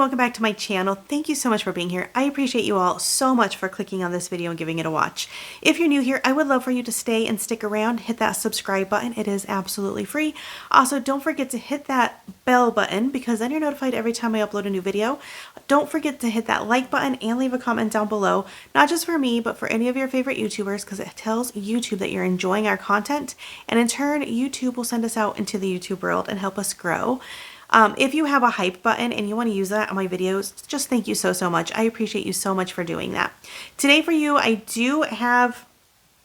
welcome back to my channel. Thank you so much for being here. I appreciate you all so much for clicking on this video and giving it a watch. If you're new here, I would love for you to stay and stick around. Hit that subscribe button. It is absolutely free. Also, don't forget to hit that bell button because then you're notified every time I upload a new video. Don't forget to hit that like button and leave a comment down below, not just for me, but for any of your favorite YouTubers, because it tells YouTube that you're enjoying our content, and in turn, YouTube will send us out into the YouTube world and help us grow. If you have a hype button and you want to use that on my videos, just thank you so much. I appreciate you so much for doing that. Today for you, I do have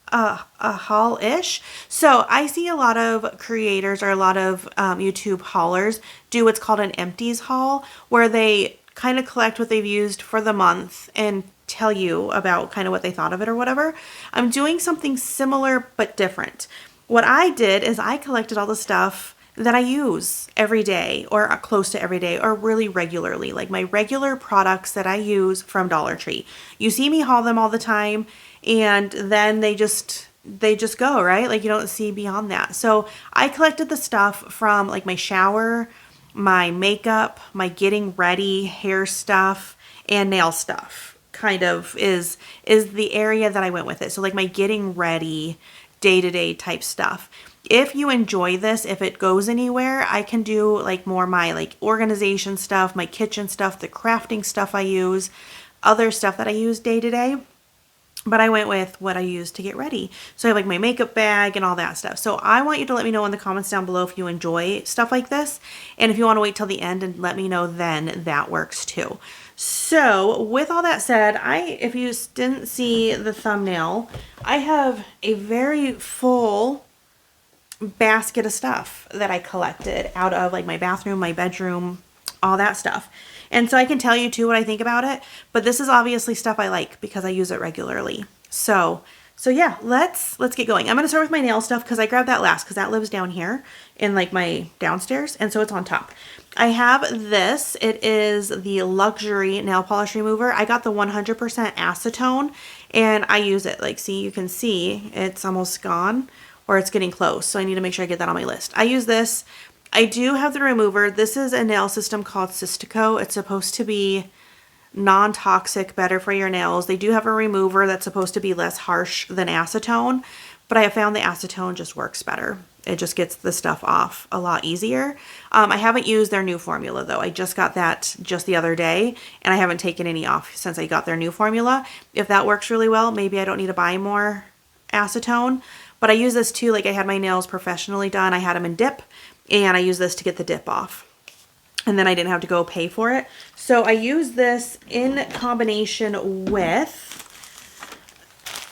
a haul-ish. So I see a lot of creators or a lot of YouTube haulers do what's called an empties haul, where they kind of collect what they've used for the month and tell you about kind of what they thought of it or whatever. I'm doing something similar but different. What I did is I collected all the stuff that I use every day or close to every day or really regularly, like my regular products that I use from Dollar Tree. You see me haul them all the time and then they just go, right? Like you don't see beyond that. So I collected the stuff from like my shower, my makeup, my getting ready, hair stuff, and nail stuff kind of is the area that I went with it. So like my getting ready, day-to-day type stuff. If you enjoy this, if it goes anywhere, I can do like more my like organization stuff, my kitchen stuff, the crafting stuff I use, other stuff that I use day to day. But I went with what I use to get ready. So I have like my makeup bag and all that stuff. So I want you to let me know in the comments down below if you enjoy stuff like this. And if you want to wait till the end and let me know, then that works too. So with all that said, if you didn't see the thumbnail, I have a very full basket of stuff that I collected out of like my bathroom, my bedroom, all that stuff. And so I can tell you too what I think about it, but this is obviously stuff I like because I use it regularly. So yeah, let's get going. I'm going to start with my nail stuff because I grabbed that last because that lives down here in like my downstairs, and so it's on top. I have this. It is the luxury nail polish remover. I got the 100% acetone and I use it. Like, see, you can see it's almost gone, or it's getting close. So I need to make sure I get that on my list. I use this. I do have the remover. This is a nail system called Cystico. It's supposed to be non-toxic, better for your nails. They do have a remover that's supposed to be less harsh than acetone, but I have found the acetone just works better. It just gets the stuff off a lot easier. I haven't used their new formula though. I just got that just the other day and I haven't taken any off since I got their new formula. If that works really well, maybe I don't need to buy more acetone. But I use this too, like I had my nails professionally done. I had them in dip, and I use this to get the dip off. And then I didn't have to go pay for it. So I use this in combination with,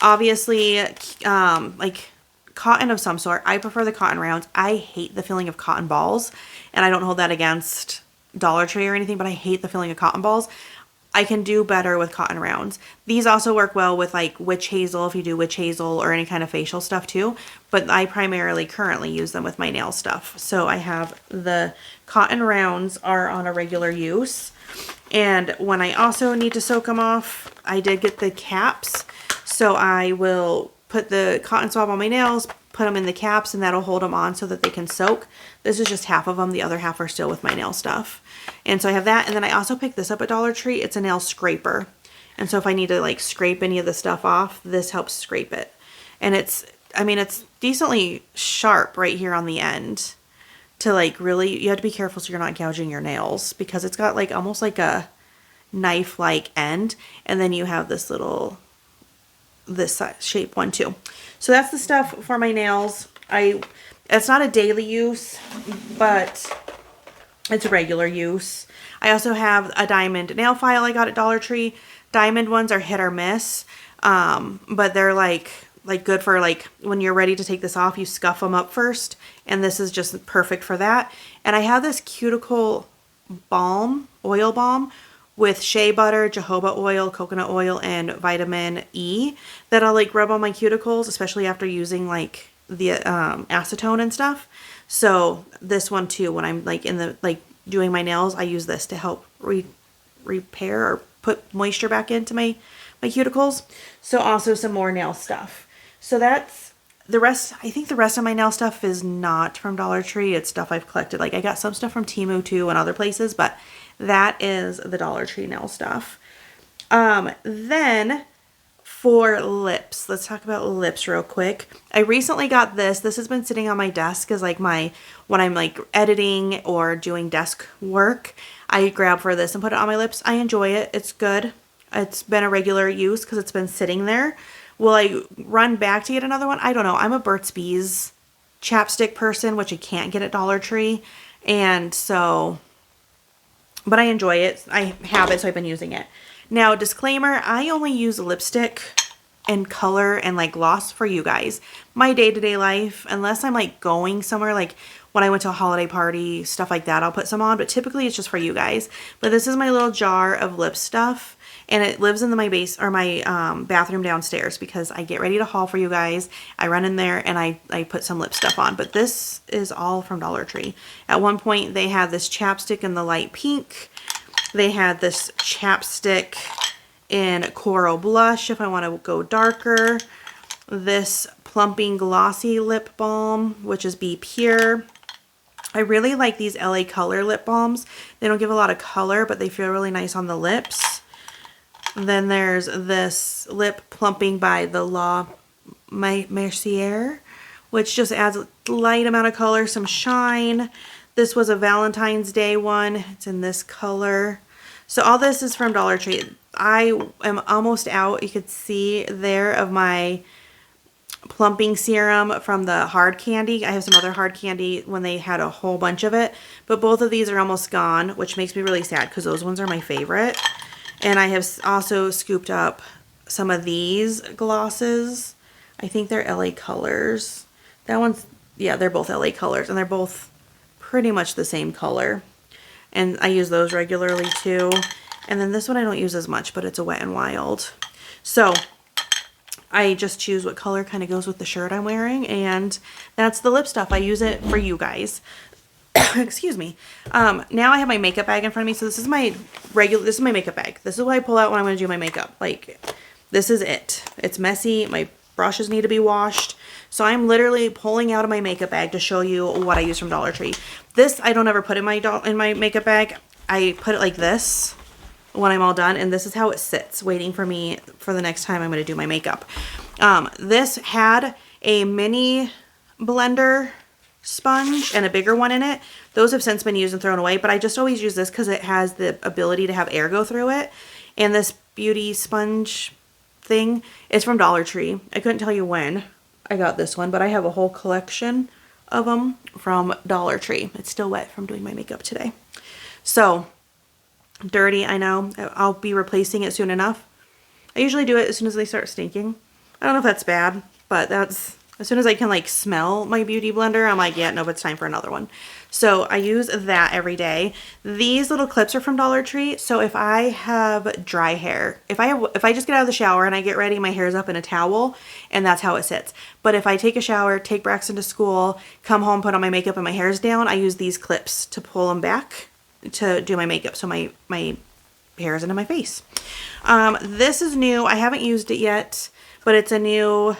obviously, like cotton of some sort. I prefer the cotton rounds. I hate the feeling of cotton balls, and I don't hold that against Dollar Tree or anything, but I hate the feeling of cotton balls. I can do better with cotton rounds. These also work well with like witch hazel if you do witch hazel or any kind of facial stuff too. But I primarily currently use them with my nail stuff. So I have the cotton rounds are on a regular use. And when I also need to soak them off, I did get the caps. So I will put the cotton swab on my nails, put them in the caps, and that'll hold them on so that they can soak. This is just half of them. The other half are still with my nail stuff. And so I have that. And then I also picked this up at Dollar Tree. It's a nail scraper. And so if I need to like scrape any of the stuff off, this helps scrape it. And it's decently sharp right here on the end to like really, you have to be careful so you're not gouging your nails because it's got like almost like a knife-like end. And then you have this little, this shape one too. So that's the stuff for my nails. It's not a daily use, but it's regular use. I also have a diamond nail file I got at Dollar Tree. Diamond ones are hit or miss, but they're like good for like when you're ready to take this off, you scuff them up first, and this is just perfect for that. And I have this cuticle balm, oil balm, with shea butter, jojoba oil, coconut oil, and vitamin E that I'll like rub on my cuticles, especially after using like the acetone and stuff. So this one too, when I'm like in the like doing my nails, I use this to help repair or put moisture back into my cuticles. So also some more nail stuff. So that's the rest. I think the rest of my nail stuff is not from Dollar Tree. It's stuff I've collected. Like I got some stuff from Temu too and other places, but That is the Dollar Tree nail stuff. Then for lips, let's talk about lips real quick. I recently got this. This has been sitting on my desk as like when I'm like editing or doing desk work, I grab for this and put it on my lips. I enjoy it. It's good. It's been a regular use because it's been sitting there. Will I run back to get another one? I don't know. I'm a Burt's Bees chapstick person, which you can't get at Dollar Tree. And so, but I enjoy it. I have it, so I've been using it. Now, disclaimer, I only use lipstick and color and like gloss for you guys. My day-to-day life, unless I'm like going somewhere, like when I went to a holiday party, stuff like that, I'll put some on, but typically it's just for you guys. But this is my little jar of lip stuff, and it lives in my bathroom downstairs because I get ready to haul for you guys. I run in there and I put some lip stuff on, but this is all from Dollar Tree. At one point they had this chapstick in the light pink. They had this chapstick in Coral Blush if I want to go darker. This plumping glossy lip balm, which is Be Pure. I really like these LA Color lip balms. They don't give a lot of color, but they feel really nice on the lips. Then there's this lip plumping by the La Mercier, which just adds a light amount of color, some shine. This was a Valentine's Day one. It's in this color. So all this is from Dollar Tree. I am almost out, you could see there, of my plumping serum from the hard candy. I have some other hard candy when they had a whole bunch of it, but both of these are almost gone, which makes me really sad because those ones are my favorite. And I have also scooped up some of these glosses. I think they're LA Colors. That one's, yeah, they're both LA Colors, and they're both pretty much the same color. And I use those regularly too. And then this one I don't use as much, but it's a Wet n Wild. So I just choose what color kind of goes with the shirt I'm wearing, and that's the lip stuff. I use it for you guys. Excuse me. Now I have my makeup bag in front of me. So this is my makeup bag. This is what I pull out when I'm going to do my makeup. Like, this is it. It's messy. My brushes need to be washed. So I'm literally pulling out of my makeup bag to show you what I use from Dollar Tree. This I don't ever put in my makeup bag. I put it like this when I'm all done, and this is how it sits, waiting for me for the next time I'm going to do my makeup. This had a mini blender sponge and a bigger one in it. Those have since been used and thrown away, but I just always use this because it has the ability to have air go through it. And this beauty sponge thing is from Dollar Tree. I couldn't tell you when I got this one, but I have a whole collection of them from Dollar Tree. It's still wet from doing my makeup today. So dirty, I know. I'll be replacing it soon enough. I usually do it as soon as they start stinking. I don't know if that's bad, but that's as soon as I can like smell my beauty blender, I'm like, yeah, no, it's time for another one. So I use that every day. These little clips are from Dollar Tree. So if I have dry hair, if I just get out of the shower and I get ready, my hair's up in a towel, and that's how it sits. But if I take a shower, take Braxton to school, come home, put on my makeup, and my hair's down, I use these clips to pull them back to do my makeup so my hair isn't in my face. This is new. I haven't used it yet, but it's a new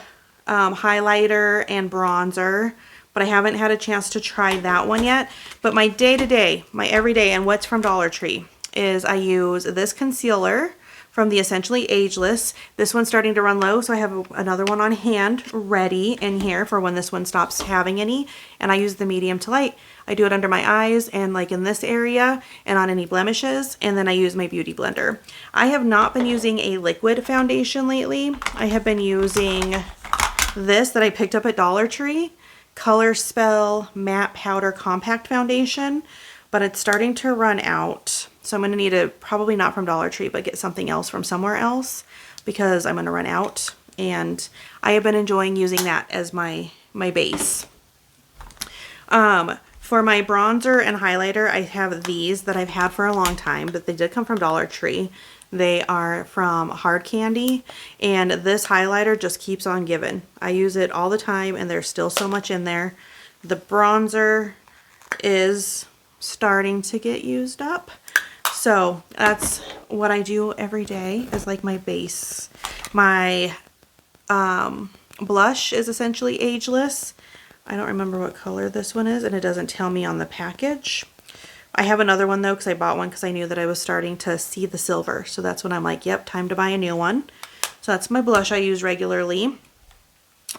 highlighter and bronzer, but I haven't had a chance to try that one yet. But my day-to-day, my everyday, and what's from Dollar Tree is I use this concealer from the Essentially Ageless. This one's starting to run low, so I have another one on hand ready in here for when this one stops having any. And I use the medium to light. I do it under my eyes and like in this area and on any blemishes, and then I use my beauty blender. I have not been using a liquid foundation lately. I have been using this that I picked up at Dollar Tree, Color Spell Matte Powder Compact Foundation, but it's starting to run out. So I'm going to need to, probably not from Dollar Tree, but get something else from somewhere else because I'm going to run out. And I have been enjoying using that as my base. For my bronzer and highlighter, I have these that I've had for a long time, but they did come from Dollar Tree. They are from Hard Candy, and this highlighter just keeps on giving. I use it all the time, and there's still so much in there. The bronzer is starting to get used up. So that's what I do every day as like my base. My blush is Essentially Ageless. I don't remember what color this one is, and it doesn't tell me on the package. I have another one though because I bought one because I knew that I was starting to see the silver. So that's when I'm like, yep, time to buy a new one. So that's my blush I use regularly.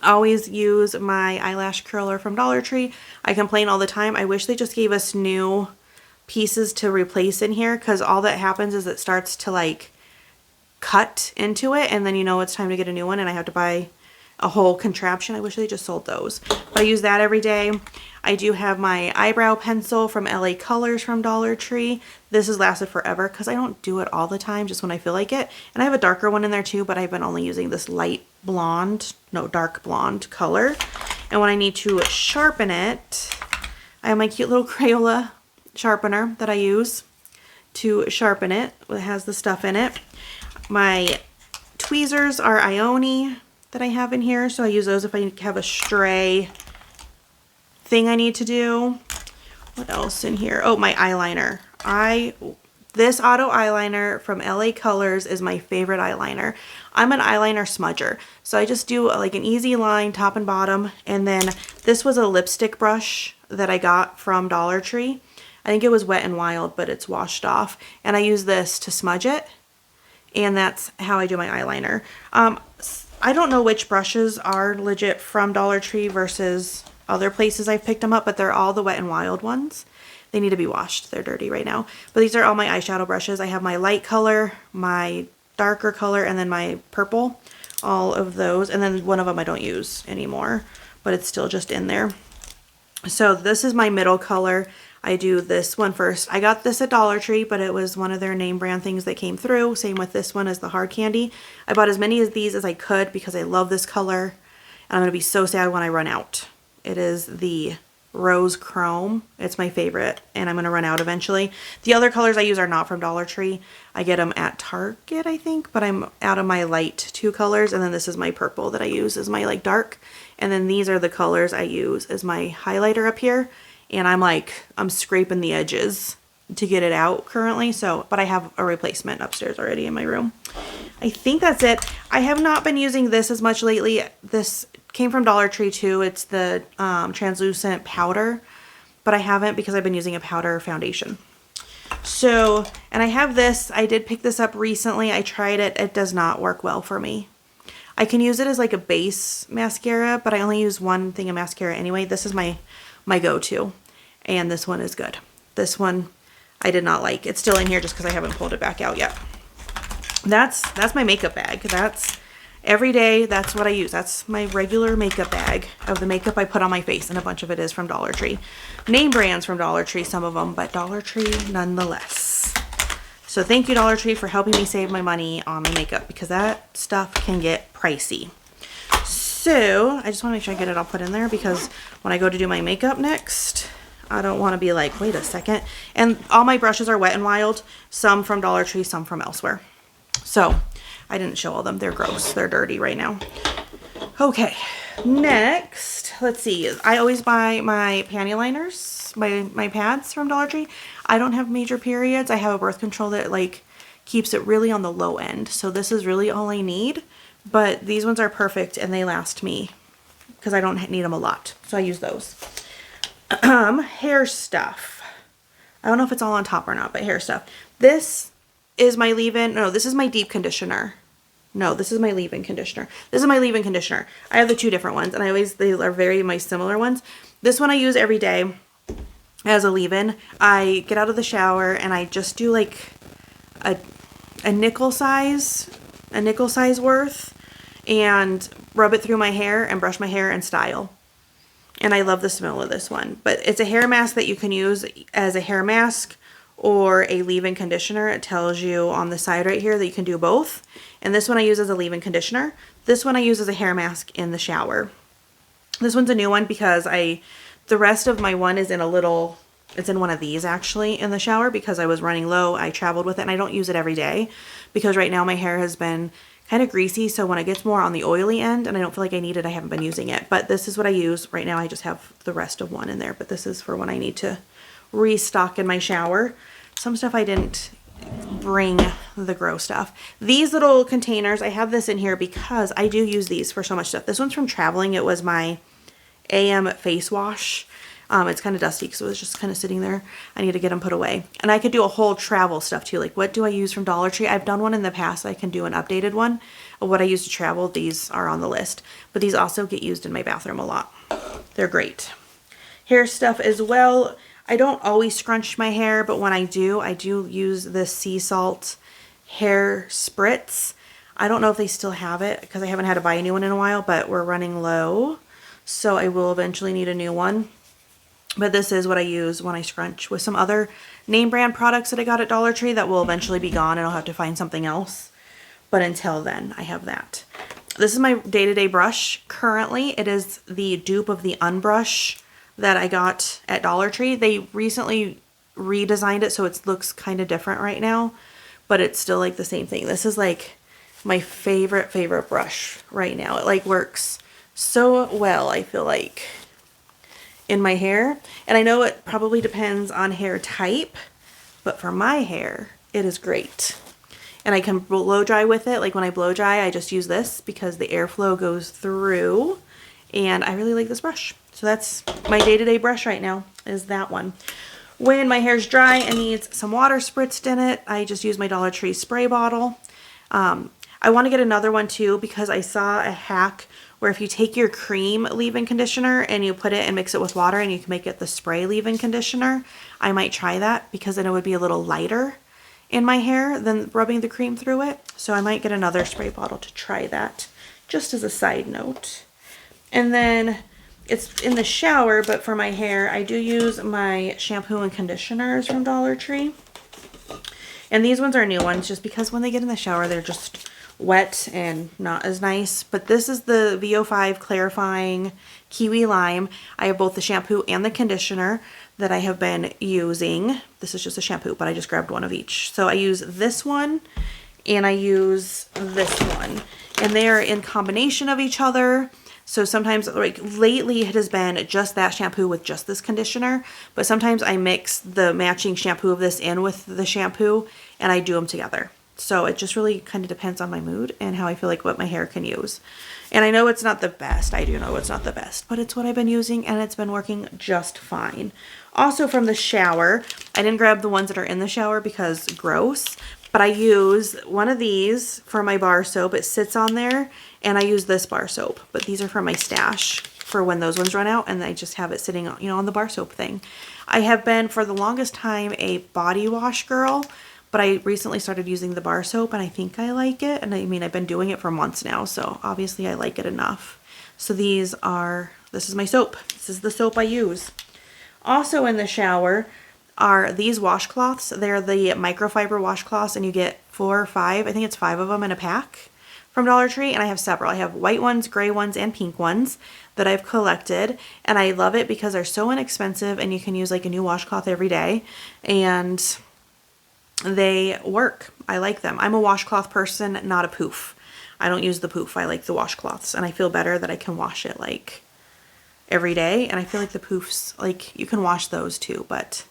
Always use my eyelash curler from Dollar Tree. I complain all the time. I wish they just gave us new pieces to replace in here, because all that happens is it starts to like cut into it, and then you know it's time to get a new one and I have to buy a whole contraption. I wish they just sold those. But I use that every day. I do have my eyebrow pencil from LA Colors from Dollar Tree. This has lasted forever because I don't do it all the time, just when I feel like it. And I have a darker one in there too, but I've been only using this light blonde, no, dark blonde color. And when I need to sharpen it, I have my cute little Crayola sharpener that I use to sharpen it. It has the stuff in it. My tweezers are Ione that I have in here, so I use those if I have a stray thing I need to do. What else in here? Oh, my eyeliner. This auto eyeliner from LA Colors is my favorite eyeliner. I'm an eyeliner smudger, so I just do like an easy line top and bottom. And then this was a lipstick brush that I got from Dollar Tree. I think it was Wet n Wild, but it's washed off, and I use this to smudge it, and that's how I do my eyeliner. I don't know which brushes are legit from Dollar Tree versus other places I've picked them up, but they're all the Wet n Wild ones. They need to be washed. They're dirty right now. But these are all my eyeshadow brushes. I have my light color, my darker color, and then my purple. All of those. And then one of them I don't use anymore, but it's still just in there. So this is my middle color. I do this one first. I got this at Dollar Tree, but it was one of their name brand things that came through. Same with this one as the hard candy. I bought as many of these as I could because I love this color. And I'm going to be so sad when I run out. It is the Rose Chrome. It's my favorite, and I'm going to run out eventually. The other colors I use are not from Dollar Tree. I get them at Target, I think, but I'm out of my light 2 colors, and then this is my purple that I use as my like dark. And then these are the colors I use as my highlighter up here. And I'm scraping the edges to get it out currently. So, but I have a replacement upstairs already in my room. I think that's it. I have not been using this as much lately. This came from Dollar Tree too. It's the translucent powder, but I haven't because I've been using a powder foundation. So, and I have this. I did pick this up recently. I tried it. It does not work well for me. I can use it as like a base mascara, but I only use one thing of mascara anyway. This is my go-to, and this one is good. This one I did not like. It's still in here just because I haven't pulled it back out yet. That's my makeup bag. That's every day. That's what I use. That's my regular makeup bag of the makeup I put on my face, and a bunch of it is from Dollar Tree. Name brands from Dollar Tree, some of them, but Dollar Tree nonetheless. So thank you, Dollar Tree, for helping me save my money on my makeup, because that stuff can get pricey. So I just want to make sure I get it all put in there, because when I go to do my makeup next, I don't want to be like, wait a second. And all my brushes are Wet n Wild, some from Dollar Tree, some from elsewhere. So I didn't show all them. They're gross. They're dirty right now. Okay, next, let's see. I always buy my panty liners, my pads from Dollar Tree. I don't have major periods. I have a birth control that like keeps it really on the low end. So this is really all I need. But these ones are perfect, and they last me because I don't need them a lot. So I use those. Hair stuff. I don't know if it's all on top or not, but hair stuff. This is my leave-in. No, this is my deep conditioner. No, this is my leave-in conditioner. This is my leave-in conditioner. I have the 2 different ones, and they are very my similar ones. This one I use every day as a leave-in. I get out of the shower and I just do like a nickel size worth, and rub it through my hair and brush my hair and style. And I love the smell of this one. But it's a hair mask that you can use as a hair mask or a leave-in conditioner. It tells you on the side right here that you can do both. And this one I use as a leave-in conditioner. This one I use as a hair mask in the shower. This one's a new one because the rest of my one is in it's in one of these actually in the shower because I was running low. I traveled with it, and I don't use it every day because right now my hair has been kind of greasy, so when it gets more on the oily end and I don't feel like I need it, I haven't been using it. But this is what I use right now. I just have the rest of one in there, but this is for when I need to restock in my shower. Some stuff I didn't bring, the gross stuff. These little containers, I have this in here because I do use these for so much stuff. This one's from traveling. It was my AM face wash. It's kind of dusty because it was just kind of sitting there. I need to get them put away. And I could do a whole travel stuff too. Like, what do I use from Dollar Tree? I've done one in the past. I can do an updated one of what I use to travel. These are on the list. But these also get used in my bathroom a lot. They're great. Hair stuff as well. I don't always scrunch my hair, but when I do use this sea salt hair spritz. I don't know if they still have it because I haven't had to buy a new one in a while, but we're running low. So I will eventually need a new one. But this is what I use when I scrunch with some other name brand products that I got at Dollar Tree that will eventually be gone and I'll have to find something else. But until then, I have that. This is my day-to-day brush. Currently, it is the dupe of the Unbrush that I got at Dollar Tree. They recently redesigned it so it looks kind of different right now, but it's still like the same thing. This is like my favorite brush right now. It like works so well, I feel like, in my hair. And I know it probably depends on hair type, but for my hair, it is great. And I can blow dry with it. Like when I blow dry, I just use this because the airflow goes through. And I really like this brush. So that's my day-to-day brush right now, is that one. When my hair's dry and needs some water spritzed in it, I just use my Dollar Tree spray bottle. I want to get another one too because I saw a hack where if you take your cream leave-in conditioner and you put it and mix it with water and you can make it the spray leave-in conditioner. I might try that because then it would be a little lighter in my hair than rubbing the cream through it. So I might get another spray bottle to try that, just as a side note. And then it's in the shower, but for my hair, I do use my shampoo and conditioners from Dollar Tree. And these ones are new ones just because when they get in the shower, they're just wet and not as nice. But this is the VO5 Clarifying Kiwi Lime. I have both the shampoo and the conditioner that I have been using. This is just a shampoo, but I just grabbed one of each. So I use this one and I use this one. And they are in combination of each other. So sometimes, like lately, it has been just that shampoo with just this conditioner. But sometimes I mix the matching shampoo of this in with the shampoo and I do them together. So it just really kind of depends on my mood and how I feel like what my hair can use. And I know it's not the best. I do know it's not the best, but it's what I've been using and it's been working just fine. Also from the shower, I didn't grab the ones that are in the shower because gross, but I use one of these for my bar soap. It sits on there and I use this bar soap, but these are for my stash for when those ones run out and I just have it sitting, you know, on the bar soap thing. I have been for the longest time a body wash girl, but I recently started using the bar soap and I think I like it. And I mean, I've been doing it for months now, so obviously I like it enough. So this is my soap. This is the soap I use. Also in the shower are these washcloths. They're the microfiber washcloths and you get 4 or 5, I think it's 5 of them in a pack from Dollar Tree. And I have several. I have white ones, gray ones, and pink ones that I've collected. And I love it because they're so inexpensive and you can use like a new washcloth every day. And they work. I like them. I'm a washcloth person, not a poof. I don't use the poof. I like the washcloths and I feel better that I can wash it like every day. And I feel like the poofs, like you can wash those too, but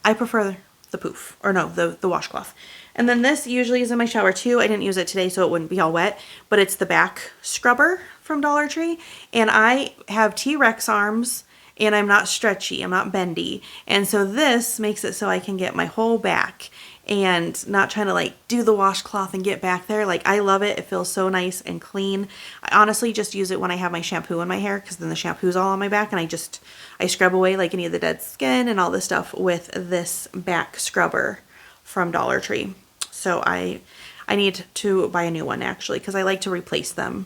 I prefer the poof, or no, the washcloth. And then this usually is in my shower too. I didn't use it today so it wouldn't be all wet, but it's the back scrubber from Dollar Tree. And I have T-Rex arms and I'm not stretchy, I'm not bendy. And so this makes it so I can get my whole back and not trying to like do the washcloth and get back there. Like I love it. It feels so nice and clean. I honestly just use it when I have my shampoo in my hair because then the shampoo's all on my back and I scrub away like any of the dead skin and all this stuff with this back scrubber from Dollar Tree. So I need to buy a new one actually because I like to replace them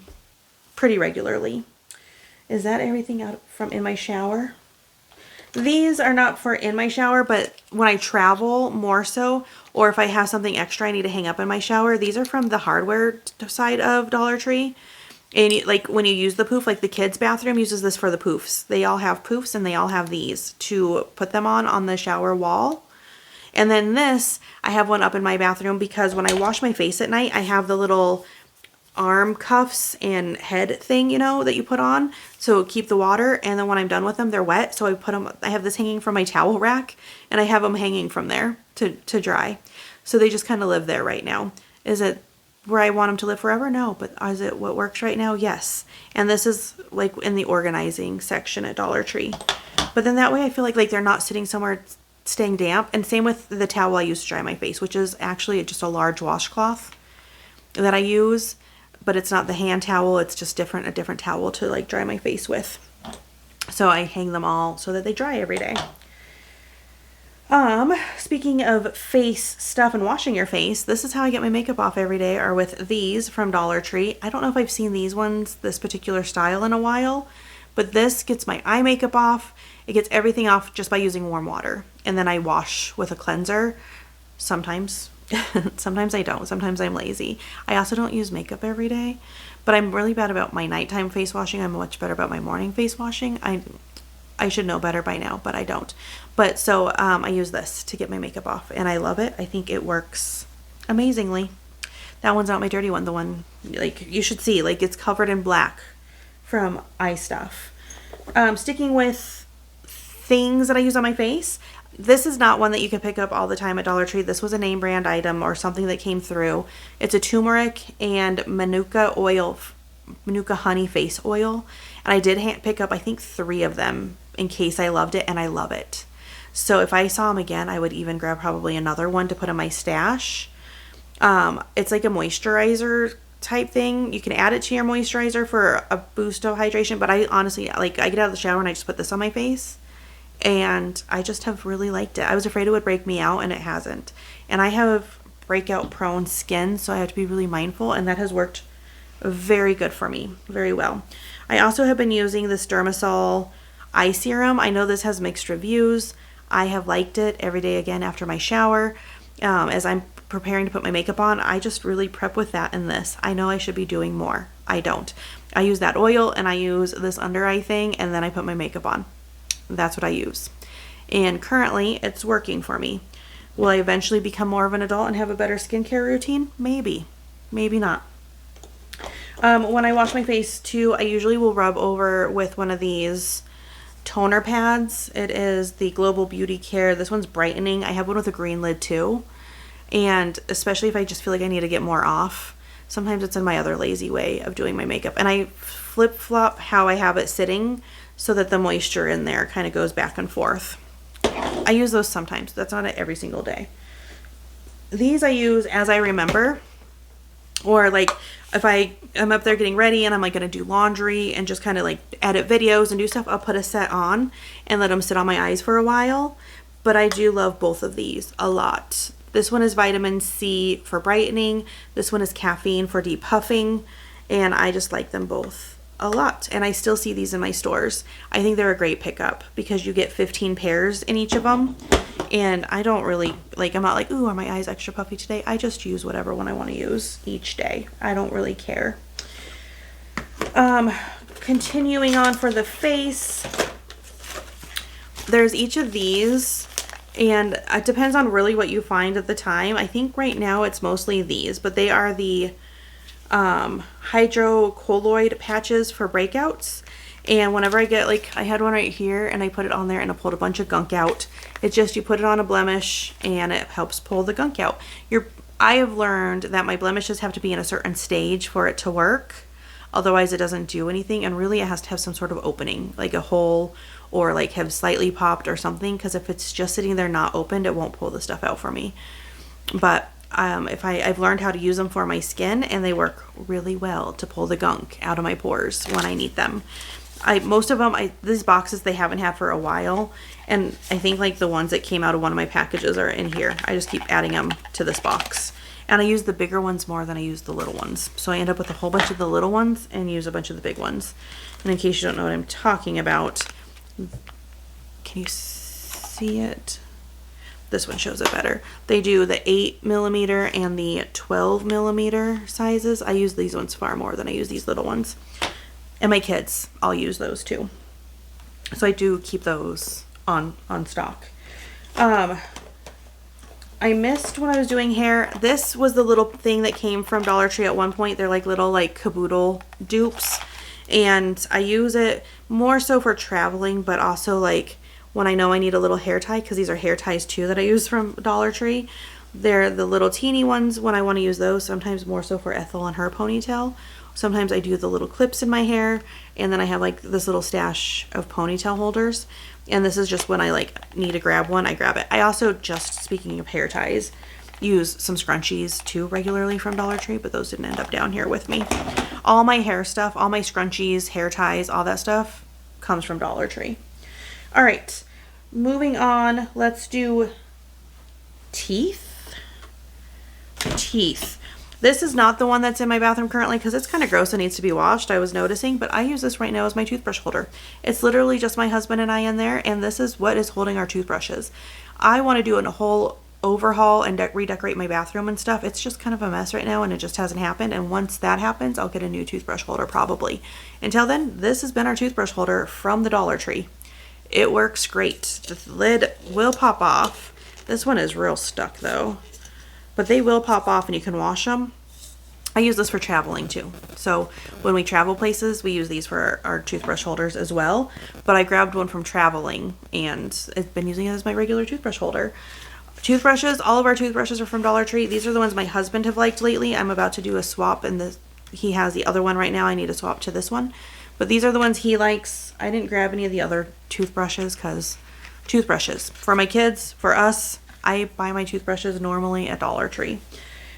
pretty regularly. Is that everything out from in my shower? These are not for in my shower, but when I travel more so, or if I have something extra I need to hang up in my shower, these are from the hardware side of Dollar Tree. And like when you use the poof, like the kids' bathroom uses this for the poofs. They all have poofs and they all have these to put them on the shower wall. And then this, I have one up in my bathroom because when I wash my face at night, I have the little arm cuffs and head thing, you know, that you put on so keep the water. And then when I'm done with them, they're wet. So I put them, I have this hanging from my towel rack and I have them hanging from there to dry. So they just kind of live there right now. Is it where I want them to live forever? No, but is it what works right now? Yes. And this is like in the organizing section at Dollar Tree. But then that way I feel like they're not sitting somewhere staying damp. And same with the towel I use to dry my face, which is actually just a large washcloth that I use, but it's not the hand towel. It's just a different towel to like dry my face with. So I hang them all so that they dry every day. Speaking of face stuff and washing your face, this is how I get my makeup off every day, are with these from Dollar Tree. I don't know if I've seen these ones, this particular style, in a while, but this gets my eye makeup off. It gets everything off just by using warm water. And then I wash with a cleanser. Sometimes. Sometimes I don't. Sometimes I'm lazy. I also don't use makeup every day, but I'm really bad about my nighttime face washing. I'm much better about my morning face washing. I should know better by now, but I don't. But so I use this to get my makeup off, and I love it. I think it works amazingly. That one's not my dirty one. The one, like, you should see, like, it's covered in black from eye stuff. Sticking with things that I use on my face, this is not one that you can pick up all the time at Dollar Tree. This was a name brand item or something that came through. It's a turmeric and manuka oil, manuka honey face oil. And I did pick up, I think, 3 of them in case I loved it, and I love it. So if I saw them again, I would even grab probably another one to put in my stash. It's like a moisturizer type thing. You can add it to your moisturizer for a boost of hydration, but I honestly, like, I get out of the shower and I just put this on my face, and I just have really liked it. I was afraid it would break me out, and it hasn't. And I have breakout prone skin, so I have to be really mindful, and that has worked very good for me, very well. I also have been using this Dermasol eye serum. I know this has mixed reviews. I have liked it every day again after my shower. As I'm preparing to put my makeup on, I just really prep with that and this. I know I should be doing more. I don't. I use that oil and I use this under eye thing, and then I put my makeup on. That's what I use. And currently it's working for me. Will I eventually become more of an adult and have a better skincare routine? Maybe. Maybe not. When I wash my face too, I usually will rub over with one of these toner pads. It is the Global Beauty Care. This one's brightening. I have one with a green lid too. And especially if I just feel like I need to get more off, sometimes it's in my other lazy way of doing my makeup. And I flip-flop how I have it sitting so that the moisture in there kind of goes back and forth. I use those sometimes. That's not every single day. These I use as I remember, or like if I'm up there getting ready and I'm like going to do laundry and just kind of like edit videos and do stuff, I'll put a set on and let them sit on my eyes for a while. But I do love both of these a lot. This one is vitamin C for brightening. This one is caffeine for depuffing. And I just like them both a lot. And I still see these in my stores. I think they're a great pickup because you get 15 pairs in each of them. And I don't really, like, I'm not like, ooh, are my eyes extra puffy today? I just use whatever one I want to use each day. I don't really care. Continuing on for the face, there's each of these, and it depends on really what you find at the time. I think right now it's mostly these, but they are the hydrocolloid patches for breakouts. And whenever I get, like, I had one right here and I put it on there and it pulled a bunch of gunk out. It's just, you put it on a blemish and it helps pull the gunk out. I have learned that my blemishes have to be in a certain stage for it to work. Otherwise it doesn't do anything, and really it has to have some sort of opening, like a hole, or like have slightly popped or something, because if it's just sitting there not opened, it won't pull the stuff out for me. But I've learned how to use them for my skin, and they work really well to pull the gunk out of my pores when I need them. Most of them, these boxes, they haven't had for a while, and I think like the ones that came out of one of my packages are in here. I just keep adding them to this box, and I use the bigger ones more than I use the little ones, so I end up with a whole bunch of the little ones and use a bunch of the big ones. And in case you don't know what I'm talking about, can you see it? This one shows it better. They do the 8mm and the 12mm sizes. I use these ones far more than I use these little ones. And my kids, I'll use those too. So I do keep those on stock. I missed when I was doing hair. This was the little thing that came from Dollar Tree at one point. They're like little like caboodle dupes. And I use it more so for traveling, but also like when I know I need a little hair tie, because these are hair ties too that I use from Dollar Tree. They're the little teeny ones when I want to use those, sometimes more so for Ethel and her ponytail. Sometimes I do the little clips in my hair, and then I have like this little stash of ponytail holders. And this is just when I like need to grab one, I grab it. I also, just speaking of hair ties, use some scrunchies too regularly from Dollar Tree, but those didn't end up down here with me. All my hair stuff, all my scrunchies, hair ties, all that stuff comes from Dollar Tree. All right, moving on, let's do teeth. This is not the one that's in my bathroom currently because it's kind of gross and needs to be washed, I was noticing, but I use this right now as my toothbrush holder. It's literally just my husband and I in there, and this is what is holding our toothbrushes. I want to do a whole overhaul and redecorate my bathroom and stuff. It's just kind of a mess right now and it just hasn't happened, and once that happens, I'll get a new toothbrush holder probably. Until then, this has been our toothbrush holder from the Dollar Tree. It works great. The lid will pop off. This one is real stuck though, but they will pop off and you can wash them. I use this for traveling too. So when we travel places, we use these for our toothbrush holders as well. But I grabbed one from traveling and I've been using it as my regular toothbrush holder. Toothbrushes, all of our toothbrushes are from Dollar Tree. These are the ones my husband have liked lately. I'm about to do a swap, and he has the other one right now. I need to swap to this one. But these are the ones he likes. I didn't grab any of the other toothbrushes because toothbrushes. For my kids, for us, I buy my toothbrushes normally at Dollar Tree.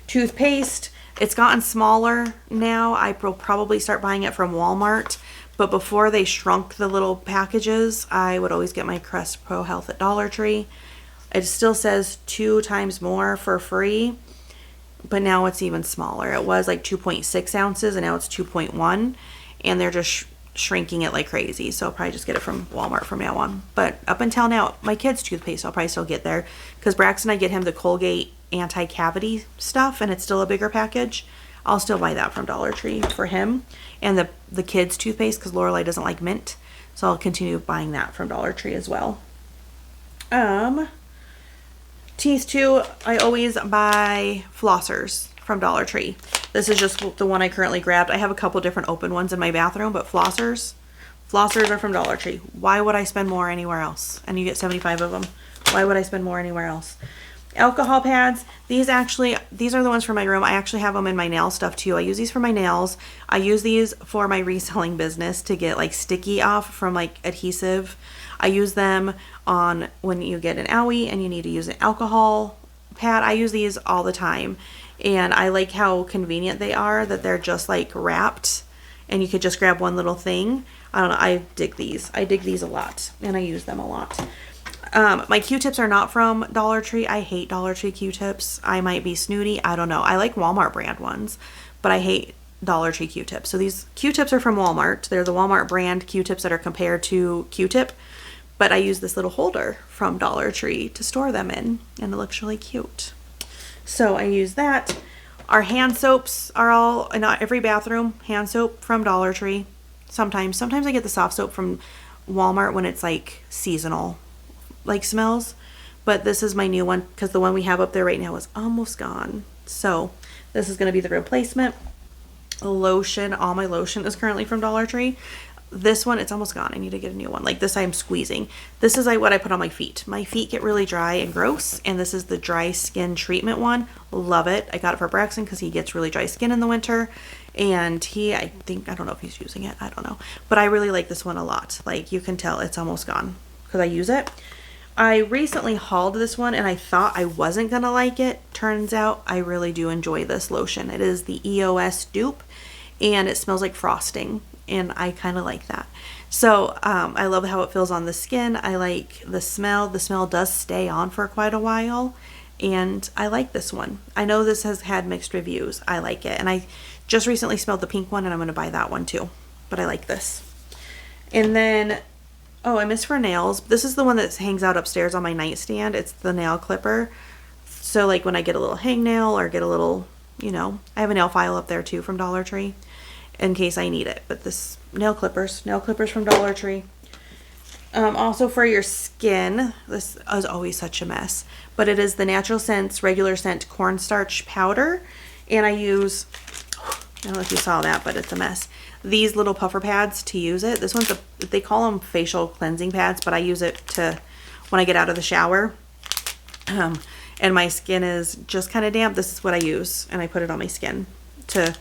Toothpaste, it's gotten smaller now. I will probably start buying it from Walmart. But before they shrunk the little packages, I would always get my Crest Pro Health at Dollar Tree. It still says 2 times more for free, but now it's even smaller. It was like 2.6 ounces and now it's 2.1, and they're just shrinking it like crazy. So I'll probably just get it from Walmart from now on. But up until now, my kids' toothpaste I'll probably still get there because Braxton, I get him the Colgate anti-cavity stuff and it's still a bigger package. I'll still buy that from Dollar Tree for him, and the kids' toothpaste because Lorelai doesn't like mint. So I'll continue buying that from Dollar Tree as well. Teeth too, I always buy flossers from Dollar Tree. This is just the one I currently grabbed. I have a couple different open ones in my bathroom, but flossers are from Dollar Tree. Why would I spend more anywhere else? And you get 75 of them. Why would I spend more anywhere else? Alcohol pads, these are the ones for my room. I actually have them in my nail stuff too. I use these for my nails. I use these for my reselling business to get like sticky off from like adhesive. I use them on when you get an owie and you need to use an alcohol pad. I use these all the time, and I like how convenient they are, that they're just like wrapped and you could just grab one little thing. I don't know, I dig these. I dig these a lot and I use them a lot. My Q-tips are not from Dollar Tree. I hate Dollar Tree Q-tips. I might be snooty. I don't know. I like Walmart brand ones, but I hate Dollar Tree Q-tips. So these Q-tips are from Walmart. They're the Walmart brand Q-tips that are compared to Q-tip. But I use this little holder from Dollar Tree to store them in, and it looks really cute. So I use that. Our hand soaps are all in every bathroom. Hand soap from Dollar Tree. Sometimes I get the soft soap from Walmart when it's like seasonal like smells. But this is my new one because the one we have up there right now is almost gone. So this is going to be the replacement. Lotion, all my lotion is currently from Dollar Tree. This one, it's almost gone. I need to get a new one. Like this, I'm squeezing. This is what I put on my feet. My feet get really dry and gross, and this is the dry skin treatment one. Love it. I got it for Braxton because he gets really dry skin in the winter, and I don't know if he's using it. I don't know. But I really like this one a lot. Like you can tell it's almost gone because I use it. I recently hauled this one, and I thought I wasn't going to like it. Turns out I really do enjoy this lotion. It is the EOS dupe, and it smells like frosting. And I kind of like that. So I love how it feels on the skin. I like the smell. The smell does stay on for quite a while. And I like this one. I know this has had mixed reviews. I like it. And I just recently smelled the pink one, and I'm going to buy that one too. But I like this. And then, oh, I missed for nails. This is the one that hangs out upstairs on my nightstand. It's the nail clipper. So like when I get a little hangnail or get a little, I have a nail file up there too from Dollar Tree, in case I need it. But this nail clippers from Dollar Tree. Also for your skin, this is always such a mess, but it is the Natural Scents Regular Scent Cornstarch Powder, and I use, I don't know if you saw that, but it's a mess, these little puffer pads to use it. This one's they call them facial cleansing pads, but I use it to when I get out of the shower, and my skin is just kind of damp. This is what I use, and I put it on my skin to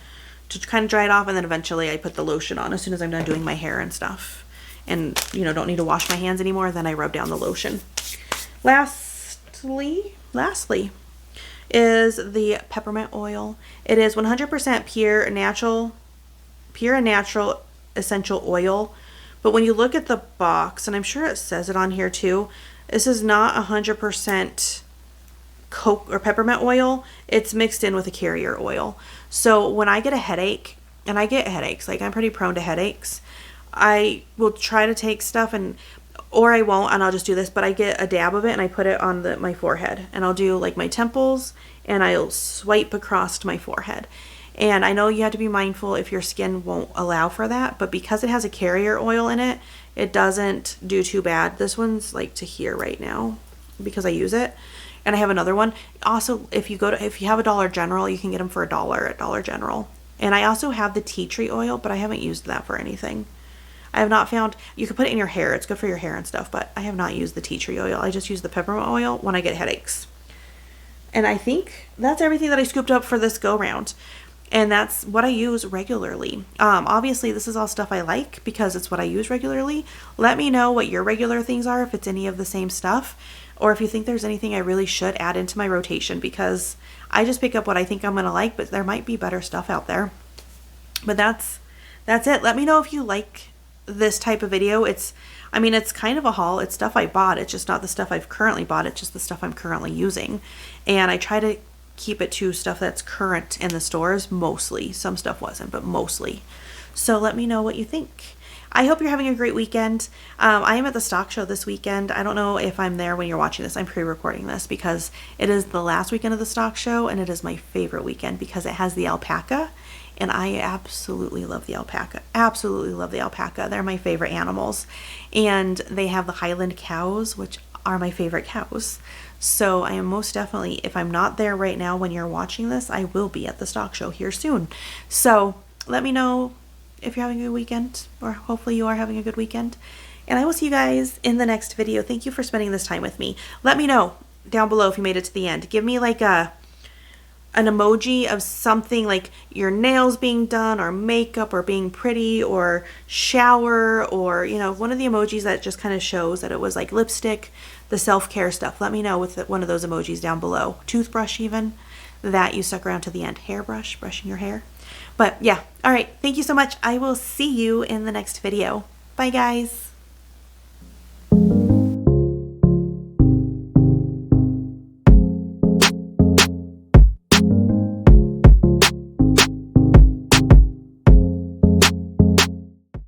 kind of dry it off, and then eventually I put the lotion on as soon as I'm done doing my hair and stuff. and, you know, don't need to wash my hands anymore, then I rub down the lotion. Lastly is the peppermint oil. It is 100% pure and natural essential oil. But when you look at the box, and I'm sure it says it on here too, this is not 100% coke or peppermint oil. It's mixed in with a carrier oil. So when I get a headache, and I get headaches, like I'm pretty prone to headaches, I will try to take stuff or I won't, and I'll just do this, but I get a dab of it and I put it on my forehead, and I'll do like my temples, and I'll swipe across my forehead. And I know you have to be mindful if your skin won't allow for that, but because it has a carrier oil in it, it doesn't do too bad. This one's like to here right now because I use it. And I have another one. Also, if you have a Dollar General, you can get them for $1 at Dollar General. And I also have the tea tree oil, but I haven't used that for anything. I have not found, you can put it in your hair. It's good for your hair and stuff, but I have not used the tea tree oil. I just use the peppermint oil when I get headaches. And I think that's everything that I scooped up for this go round. And that's what I use regularly. Obviously, this is all stuff I like because it's what I use regularly. Let me know what your regular things are, if it's any of the same stuff, or if you think there's anything I really should add into my rotation, because I just pick up what I think I'm going to like, but there might be better stuff out there. But that's it. Let me know if you like this type of video. It's kind of a haul. It's stuff I bought. It's just not the stuff I've currently bought. It's just the stuff I'm currently using. And I try to keep it to stuff that's current in the stores, mostly. Some stuff wasn't, but mostly. So let me know what you think. I hope you're having a great weekend. I am at the stock show this weekend. I don't know if I'm there when you're watching this. I'm pre-recording this because it is the last weekend of the stock show, and it is my favorite weekend because it has the alpaca, and I absolutely love the alpaca. Absolutely love the alpaca. They're my favorite animals. And they have the Highland cows, which are my favorite cows. So I am most definitely, if I'm not there right now when you're watching this, I will be at the stock show here soon. So let me know if you're having a good weekend, or hopefully you are having a good weekend. And I will see you guys in the next video. Thank you for spending this time with me. Let me know down below if you made it to the end. Give me like an emoji of something, like your nails being done, or makeup, or being pretty, or shower, or, you know, one of the emojis that just kind of shows that it was like lipstick, the self-care stuff. Let me know with one of those emojis down below. Toothbrush even, that you stuck around to the end. Hairbrush, brushing your hair. But yeah, all right, thank you so much. I will see you in the next video. Bye guys.